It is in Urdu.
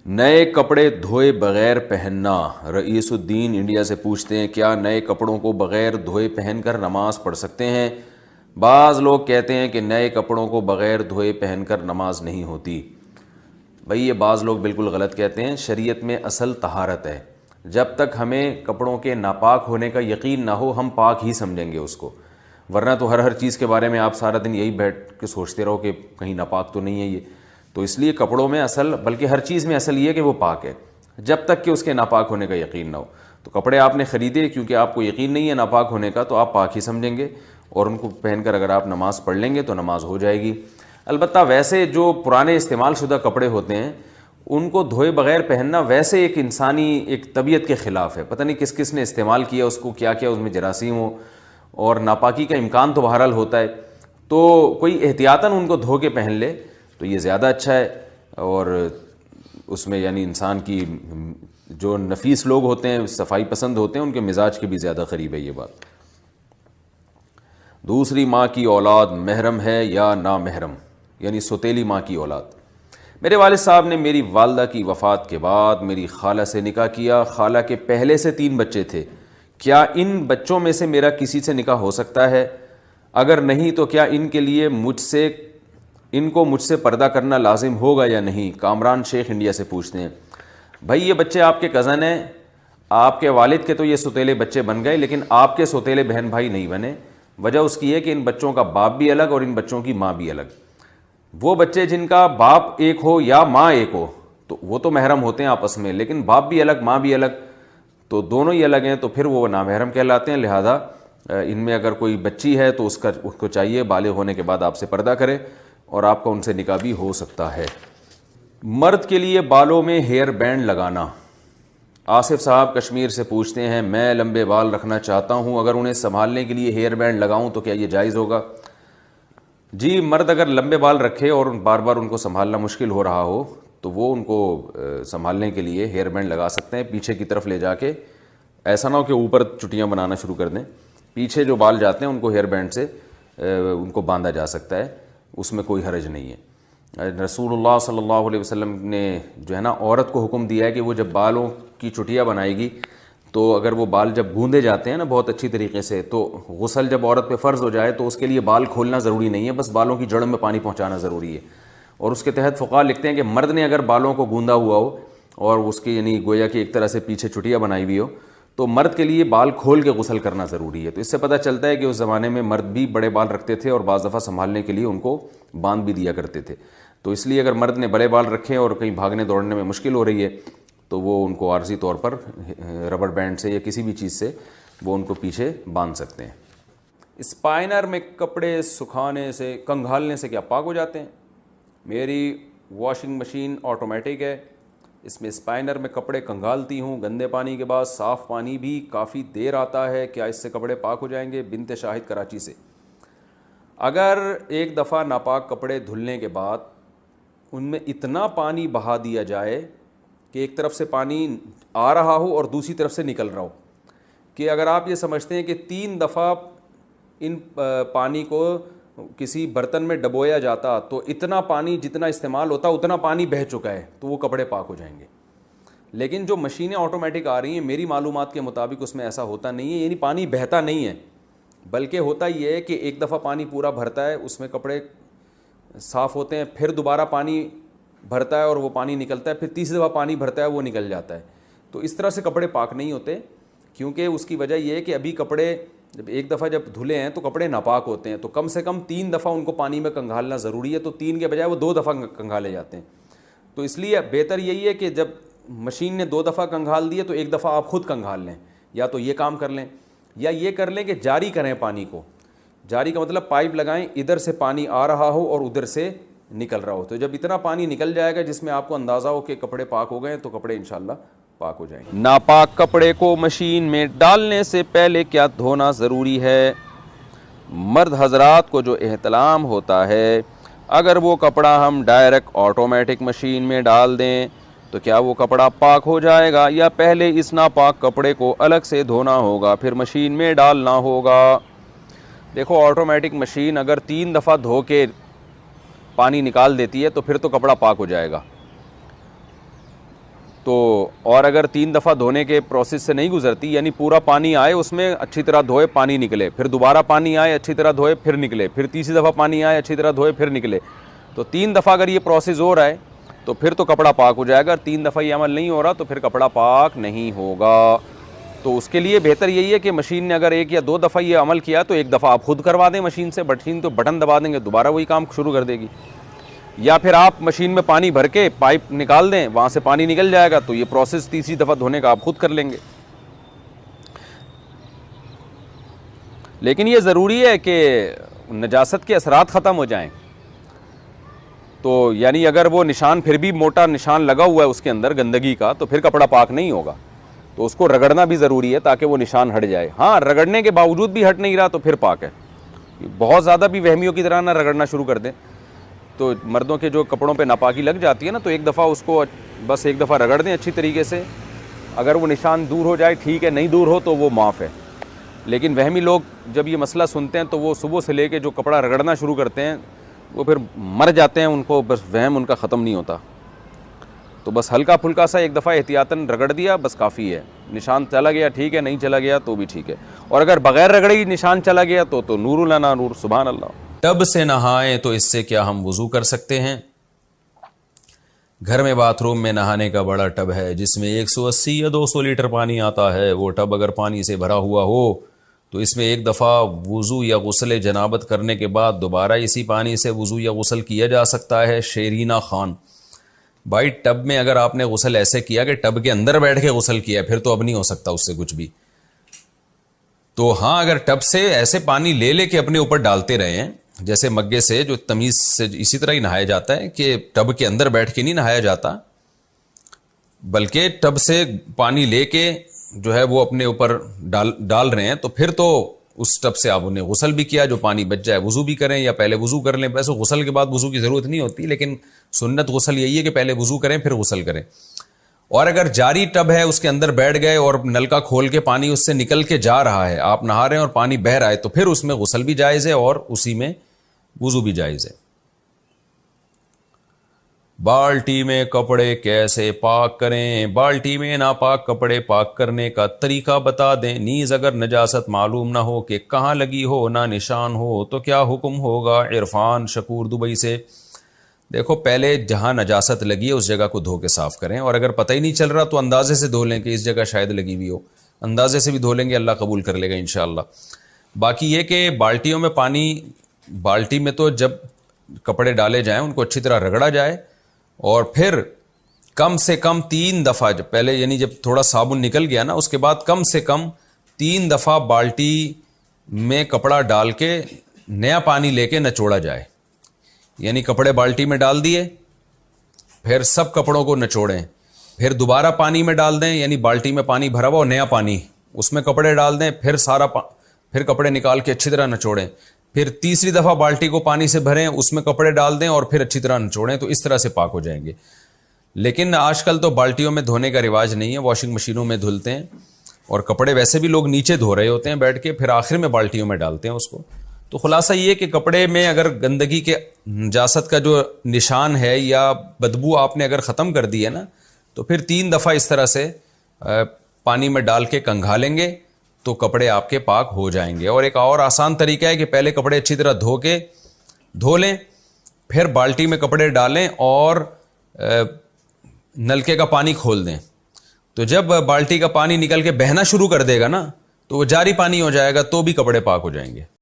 نئے کپڑے دھوئے بغیر پہننا۔ رئیس الدین انڈیا سے پوچھتے ہیں کیا نئے کپڑوں کو بغیر دھوئے پہن کر نماز پڑھ سکتے ہیں؟ بعض لوگ کہتے ہیں کہ نئے کپڑوں کو بغیر دھوئے پہن کر نماز نہیں ہوتی۔ بھئی یہ بعض لوگ بالکل غلط کہتے ہیں۔ شریعت میں اصل طہارت ہے۔ جب تک ہمیں کپڑوں کے ناپاک ہونے کا یقین نہ ہو ہم پاک ہی سمجھیں گے اس کو، ورنہ تو ہر چیز کے بارے میں آپ سارا دن یہی بیٹھ کے سوچتے رہو کہ کہیں ناپاک تو نہیں ہے یہ۔ تو اس لیے کپڑوں میں اصل، بلکہ ہر چیز میں اصل یہ ہے کہ وہ پاک ہے، جب تک کہ اس کے ناپاک ہونے کا یقین نہ ہو۔ تو کپڑے آپ نے خریدے کیونکہ آپ کو یقین نہیں ہے ناپاک ہونے کا، تو آپ پاک ہی سمجھیں گے اور ان کو پہن کر اگر آپ نماز پڑھ لیں گے تو نماز ہو جائے گی۔ البتہ ویسے جو پرانے استعمال شدہ کپڑے ہوتے ہیں ان کو دھوئے بغیر پہننا ویسے ایک انسانی ایک طبیعت کے خلاف ہے۔ پتہ نہیں کس کس نے استعمال کیا اس کو، کیا کیا اس میں جراثیم ہو، اور ناپاکی کا امکان تو بہرحال ہوتا ہے، تو کوئی احتیاطاً ان کو دھو کے پہن لے تو یہ زیادہ اچھا ہے۔ اور اس میں یعنی انسان کی جو نفیس لوگ ہوتے ہیں، صفائی پسند ہوتے ہیں، ان کے مزاج کے بھی زیادہ قریب ہے یہ بات۔ دوسری ماں کی اولاد محرم ہے یا نامحرم، یعنی سوتیلی ماں کی اولاد؟ میرے والد صاحب نے میری والدہ کی وفات کے بعد میری خالہ سے نکاح کیا۔ خالہ کے پہلے سے 3 بچے تھے، کیا ان بچوں میں سے میرا کسی سے نکاح ہو سکتا ہے؟ اگر نہیں تو کیا ان کے لیے ان کو مجھ سے پردہ کرنا لازم ہوگا یا نہیں؟ کامران شیخ انڈیا سے پوچھتے ہیں۔ بھائی یہ بچے آپ کے کزن ہیں، آپ کے والد کے تو یہ سوتیلے بچے بن گئے، لیکن آپ کے سوتیلے بہن بھائی نہیں بنے۔ وجہ اس کی ہے کہ ان بچوں کا باپ بھی الگ اور ان بچوں کی ماں بھی الگ۔ وہ بچے جن کا باپ ایک ہو یا ماں ایک ہو تو وہ تو محرم ہوتے ہیں آپس میں، لیکن باپ بھی الگ ماں بھی الگ، تو دونوں ہی الگ ہیں، تو پھر وہ نامحرم کہلاتے ہیں۔ لہذا ان میں اگر کوئی بچی ہے تو اس کو چاہیے بالغ ہونے کے بعد آپ سے پردہ کرے اور آپ کا ان سے نکاح بھی ہو سکتا ہے۔ مرد کے لیے بالوں میں ہیئر بینڈ لگانا۔ آصف صاحب کشمیر سے پوچھتے ہیں میں لمبے بال رکھنا چاہتا ہوں، اگر انہیں سنبھالنے کے لیے ہیئر بینڈ لگاؤں تو کیا یہ جائز ہوگا؟ جی، مرد اگر لمبے بال رکھے اور بار بار ان کو سنبھالنا مشکل ہو رہا ہو تو وہ ان کو سنبھالنے کے لیے ہیئر بینڈ لگا سکتے ہیں، پیچھے کی طرف لے جا کے۔ ایسا نہ ہو کہ اوپر چٹیاں بنانا شروع کر دیں، پیچھے جو بال جاتے ہیں ان کو ہیئر بینڈ سے ان کو باندھا جا سکتا ہے، اس میں کوئی حرج نہیں ہے۔ رسول اللہ صلی اللہ علیہ وسلم نے جو ہے نا عورت کو حکم دیا ہے کہ وہ جب بالوں کی چٹیاں بنائے گی تو اگر وہ بال جب گوندے جاتے ہیں نا بہت اچھی طریقے سے، تو غسل جب عورت پہ فرض ہو جائے تو اس کے لیے بال کھولنا ضروری نہیں ہے، بس بالوں کی جڑ میں پانی پہنچانا ضروری ہے۔ اور اس کے تحت فقہاء لکھتے ہیں کہ مرد نے اگر بالوں کو گوندا ہوا ہو اور اس کی یعنی گویا کہ ایک طرح سے پیچھے چٹیاں بنائی ہوئی ہو تو مرد کے لیے بال کھول کے غسل کرنا ضروری ہے۔ تو اس سے پتہ چلتا ہے کہ اس زمانے میں مرد بھی بڑے بال رکھتے تھے اور بعض دفعہ سنبھالنے کے لیے ان کو باندھ بھی دیا کرتے تھے۔ تو اس لیے اگر مرد نے بڑے بال رکھے اور کہیں بھاگنے دوڑنے میں مشکل ہو رہی ہے تو وہ ان کو عارضی طور پر ربڑ بینڈ سے یا کسی بھی چیز سے وہ ان کو پیچھے باندھ سکتے ہیں۔ اسپائنر میں کپڑے سکھانے سے کنگھالنے سے کیا پاک ہو جاتے ہیں؟ میری واشنگ مشین آٹومیٹک ہے، اس میں اسپائنر میں کپڑے کنگھالتی ہوں، گندے پانی کے بعد صاف پانی بھی کافی دیر آتا ہے، کیا اس سے کپڑے پاک ہو جائیں گے؟ بنت شاہد کراچی سے۔ اگر ایک دفعہ ناپاک کپڑے دھلنے کے بعد ان میں اتنا پانی بہا دیا جائے کہ ایک طرف سے پانی آ رہا ہو اور دوسری طرف سے نکل رہا ہو، کہ اگر آپ یہ سمجھتے ہیں کہ 3 دفعہ ان پانی کو کسی برتن میں ڈبویا جاتا تو اتنا پانی جتنا استعمال ہوتا اتنا پانی بہہ چکا ہے تو وہ کپڑے پاک ہو جائیں گے۔ لیکن جو مشینیں آٹومیٹک آ رہی ہیں میری معلومات کے مطابق اس میں ایسا ہوتا نہیں ہے، یعنی پانی بہتا نہیں ہے، بلکہ ہوتا یہ ہے کہ ایک دفعہ پانی پورا بھرتا ہے اس میں کپڑے صاف ہوتے ہیں، پھر دوبارہ پانی بھرتا ہے اور وہ پانی نکلتا ہے، پھر تیسری دفعہ پانی بھرتا ہے وہ نکل جاتا ہے۔ تو اس طرح سے کپڑے پاک نہیں ہوتے، کیونکہ اس کی وجہ یہ ہے کہ ابھی کپڑے جب ایک دفعہ جب دھلے ہیں تو کپڑے ناپاک ہوتے ہیں، تو کم سے کم 3 دفعہ ان کو پانی میں کنگھالنا ضروری ہے، تو 3 کے بجائے وہ 2 دفعہ کنگھالے جاتے ہیں۔ تو اس لیے بہتر یہی ہے کہ جب مشین نے 2 دفعہ کنگھال دیے تو ایک دفعہ آپ خود کنگھال لیں، یا تو یہ کام کر لیں یا یہ کر لیں کہ جاری کریں پانی کو۔ جاری کا مطلب پائپ لگائیں، ادھر سے پانی آ رہا ہو اور ادھر سے نکل رہا ہو، تو جب اتنا پانی نکل جائے گا جس میں آپ کو اندازہ ہو کہ کپڑے پاک ہو گئے تو کپڑے انشاءاللہ پاک ہو جائیں گے۔ ناپاک کپڑے کو مشین میں ڈالنے سے پہلے کیا دھونا ضروری ہے؟ مرد حضرات کو جو احتلام ہوتا ہے اگر وہ کپڑا ہم ڈائریکٹ آٹومیٹک مشین میں ڈال دیں تو کیا وہ کپڑا پاک ہو جائے گا یا پہلے اس ناپاک کپڑے کو الگ سے دھونا ہوگا پھر مشین میں ڈالنا ہوگا؟ دیکھو آٹومیٹک مشین اگر 3 دفعہ دھو کے پانی نکال دیتی ہے تو پھر تو کپڑا پاک ہو جائے گا، تو اور اگر 3 دفعہ دھونے کے پروسیس سے نہیں گزرتی، یعنی پورا پانی آئے اس میں اچھی طرح دھوئے پانی نکلے، پھر دوبارہ پانی آئے اچھی طرح دھوئے پھر نکلے، پھر تیسری دفعہ پانی آئے اچھی طرح دھوئے پھر نکلے، تو 3 دفعہ اگر یہ پروسیس ہو رہا ہے تو پھر تو کپڑا پاک ہو جائے گا. 3 دفعہ یہ عمل نہیں ہو رہا تو پھر کپڑا پاک نہیں ہوگا. تو اس کے لیے بہتر یہی ہے کہ مشین نے اگر 1 یا 2 دفعہ یہ عمل کیا تو 1 دفعہ آپ خود کروا دیں مشین سے. مشین تو بٹن دبا دیں گے دوبارہ وہی کام شروع کر دے گی. یا پھر آپ مشین میں پانی بھر کے پائپ نکال دیں، وہاں سے پانی نکل جائے گا تو یہ پروسیس تیسری دفعہ دھونے کا آپ خود کر لیں گے. لیکن یہ ضروری ہے کہ نجاست کے اثرات ختم ہو جائیں. تو یعنی اگر وہ نشان پھر بھی موٹا نشان لگا ہوا ہے اس کے اندر گندگی کا تو پھر کپڑا پاک نہیں ہوگا. تو اس کو رگڑنا بھی ضروری ہے تاکہ وہ نشان ہٹ جائے. ہاں رگڑنے کے باوجود بھی ہٹ نہیں رہا تو پھر پاک ہے. بہت زیادہ بھی وہمیوں کی طرح نہ رگڑنا شروع کر دیں. تو مردوں کے جو کپڑوں پہ ناپاکی لگ جاتی ہے نا، تو 1 دفعہ اس کو بس 1 دفعہ رگڑ دیں اچھی طریقے سے. اگر وہ نشان دور ہو جائے ٹھیک ہے، نہیں دور ہو تو وہ معاف ہے. لیکن وہمی لوگ جب یہ مسئلہ سنتے ہیں تو وہ صبح سے لے کے جو کپڑا رگڑنا شروع کرتے ہیں وہ پھر مر جاتے ہیں. ان کو بس وہم ان کا ختم نہیں ہوتا. تو بس ہلکا پھلکا سا 1 دفعہ احتیاطاً رگڑ دیا بس کافی ہے. نشان چلا گیا ٹھیک ہے، نہیں چلا گیا تو بھی ٹھیک ہے. اور اگر بغیر رگڑے ہی نشان چلا گیا تو نور لنا نور. سبحان اللہ. ٹب سے نہائیں تو اس سے کیا ہم وضو کر سکتے ہیں؟ گھر میں باتھ روم میں نہانے کا بڑا ٹب ہے جس میں 180 یا 200 لیٹر پانی آتا ہے. وہ ٹب اگر پانی سے بھرا ہوا ہو تو اس میں 1 دفعہ وضو یا غسل جنابت کرنے کے بعد دوبارہ اسی پانی سے وضو یا غسل کیا جا سکتا ہے. شیرینہ خان: بھائی ٹب میں اگر آپ نے غسل ایسے کیا کہ ٹب کے اندر بیٹھ کے غسل کیا پھر تو اب نہیں ہو سکتا اس سے کچھ بھی. تو ہاں اگر ٹب سے ایسے پانی لے کے اپنے اوپر ڈالتے رہے ہیں جیسے مگے سے جو تمیز سے اسی طرح ہی نہایا جاتا ہے کہ ٹب کے اندر بیٹھ کے نہیں نہایا جاتا، بلکہ ٹب سے پانی لے کے جو ہے وہ اپنے اوپر ڈال رہے ہیں تو پھر تو اس ٹب سے آپ انہیں غسل بھی کیا، جو پانی بچ جائے وضو بھی کریں یا پہلے وضو کر لیں. ویسے غسل کے بعد وضو کی ضرورت نہیں ہوتی لیکن سنت غسل یہی ہے کہ پہلے وضو کریں پھر غسل کریں. اور اگر جاری ٹب ہے اس کے اندر بیٹھ گئے اور نل کا کھول کے پانی اس سے نکل کے جا رہا ہے، آپ نہا رہے ہیں اور پانی بہہ رہا ہے تو پھر اس میں غسل بھی جائز ہے اور اسی میں وضو بھی جائز ہے. بالٹی میں کپڑے کیسے پاک کریں؟ بالٹی میں ناپاک کپڑے پاک کرنے کا طریقہ بتا دیں. نیز اگر نجاست معلوم نہ ہو کہ کہاں لگی ہو نہ نشان ہو تو کیا حکم ہوگا؟ عرفان شکور دبئی سے: دیکھو پہلے جہاں نجاست لگی ہے اس جگہ کو دھو کے صاف کریں، اور اگر پتہ ہی نہیں چل رہا تو اندازے سے دھو لیں کہ اس جگہ شاید لگی ہوئی ہو. اندازے سے بھی دھو لیں گے اللہ قبول کر لے گا انشاءاللہ. باقی یہ کہ بالٹیوں میں پانی، بالٹی میں تو جب کپڑے ڈالے جائیں ان کو اچھی طرح رگڑا جائے اور پھر کم سے کم 3 دفعہ پہلے یعنی جب تھوڑا صابن نکل گیا نا اس کے بعد کم سے کم 3 دفعہ بالٹی میں کپڑا ڈال کے نیا پانی لے کے نچوڑا جائے. یعنی کپڑے بالٹی میں ڈال دیے، پھر سب کپڑوں کو نچوڑیں، پھر دوبارہ پانی میں ڈال دیں، یعنی بالٹی میں پانی بھرا ہوا اور نیا پانی اس میں کپڑے ڈال دیں، پھر کپڑے نکال کے اچھی طرح نچوڑیں، پھر تیسری دفعہ بالٹی کو پانی سے بھریں اس میں کپڑے ڈال دیں اور پھر اچھی طرح نچوڑیں. تو اس طرح سے پاک ہو جائیں گے. لیکن آج کل تو بالٹیوں میں دھونے کا رواج نہیں ہے، واشنگ مشینوں میں دھلتے ہیں اور کپڑے ویسے بھی لوگ نیچے دھو رہے ہوتے ہیں بیٹھ کے، پھر آخر میں بالٹیوں میں ڈالتے ہیں اس کو. تو خلاصہ یہ کہ کپڑے میں اگر گندگی کے نجاست کا جو نشان ہے یا بدبو آپ نے اگر ختم کر دی ہے نا تو پھر 3 دفعہ اس طرح سے پانی میں ڈال کے کنگھا لیں گے تو کپڑے آپ کے پاک ہو جائیں گے. اور ایک اور آسان طریقہ ہے کہ پہلے کپڑے اچھی طرح دھو لیں، پھر بالٹی میں کپڑے ڈالیں اور نلکے کا پانی کھول دیں. تو جب بالٹی کا پانی نکل کے بہنا شروع کر دے گا نا تو وہ جاری پانی ہو جائے گا تو بھی کپڑے پاک ہو جائیں گے.